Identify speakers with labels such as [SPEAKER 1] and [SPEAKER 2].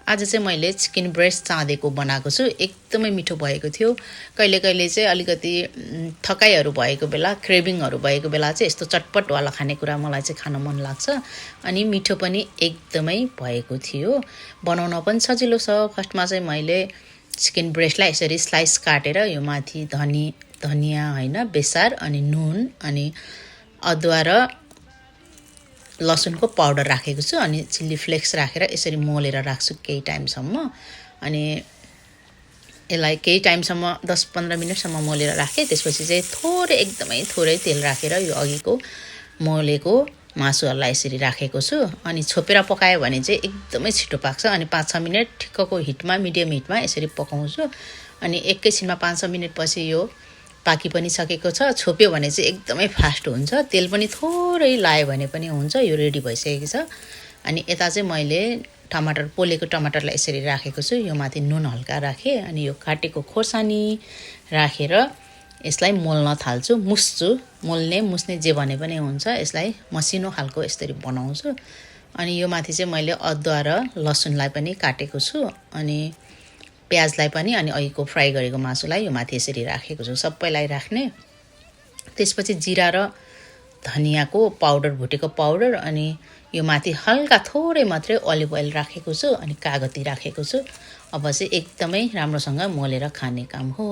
[SPEAKER 1] आज चाहिँ मैले चिकन ब्रेस्ट चाँदेको बनाएको छु। एकदमै मिठो भएको थियो। कहिले कहिले चाहिँ अलिकति थकाइहरू भएको बेला, क्रेभिङहरू भएको बेला चाहिँ यस्तो चटपटवाला खानेकुरा मलाई चाहिँ खान मन लाग्छ। अनि मिठो पनि एकदमै भएको थियो। बनाउन पनि सजिलो छ। फर्स्टमा चाहिँ मैले चिकन ब्रेस्टलाई यसरी स्लाइस काटेर यो माथि धनिया हैन, बेसार अनि नुन अनि अदुवा र लसुनको पाउडर राखेको छु अनि चिल्ली फ्लेक्स राखेर यसरी मोलेर राख्छु केही टाइमसम्म। अनि यसलाई केही टाइमसम्म 10-15 मिनेटसम्म मोलेर राखेँ। त्यसपछि चाहिँ थोरै एकदमै थोरै तेल राखेर यो अघिको मोलेको मासुहरुलाई यसरी राखेको छु। अनि छोपेर पकायो भने चाहिँ एकदमै छिटो पाक्छ। अनि 5-6 मिनेट ठिक्कको हिटमा, मिडियम हिटमा यसरी पकाउँछु। अनि एकैछिनमा 5-6 मिनेटपछि यो पाकी पनि सकेको छ। छोप्यो भने चाहिँ एकदमै फास्ट हुन्छ। तेल पनि थोरै लायो भने पनि हुन्छ। यो रेडी भइसकेको छ। अनि यता चाहिँ मैले पोलेको टमाटरलाई यसरी राखेको छु। यो माथि नुन हल्का राखेँ अनि यो काटेको खोर्सानी राखेर यसलाई मोल्न थाल्छु। मुस्ने जे भने पनि हुन्छ। यसलाई मसिनो खालको यसरी बनाउँछु। अनि यो माथि चाहिँ मैले अदुवा र लसुनलाई पनि काटेको छु। अनि प्याजलाई पनि अनि अघिको फ्राई गरेको मासुलाई यो माथि यसरी राखेको छु। सबैलाई राख्ने। त्यसपछि जिरा र धनियाको पाउडर, भुटेको पाउडर अनि यो माथि हल्का थोरै मात्रै अलिभ ओइल राखेको छु अनि कागती राखेको छु। अब चाहिँ एकदमै राम्रोसँग मोलेर खाने काम हो।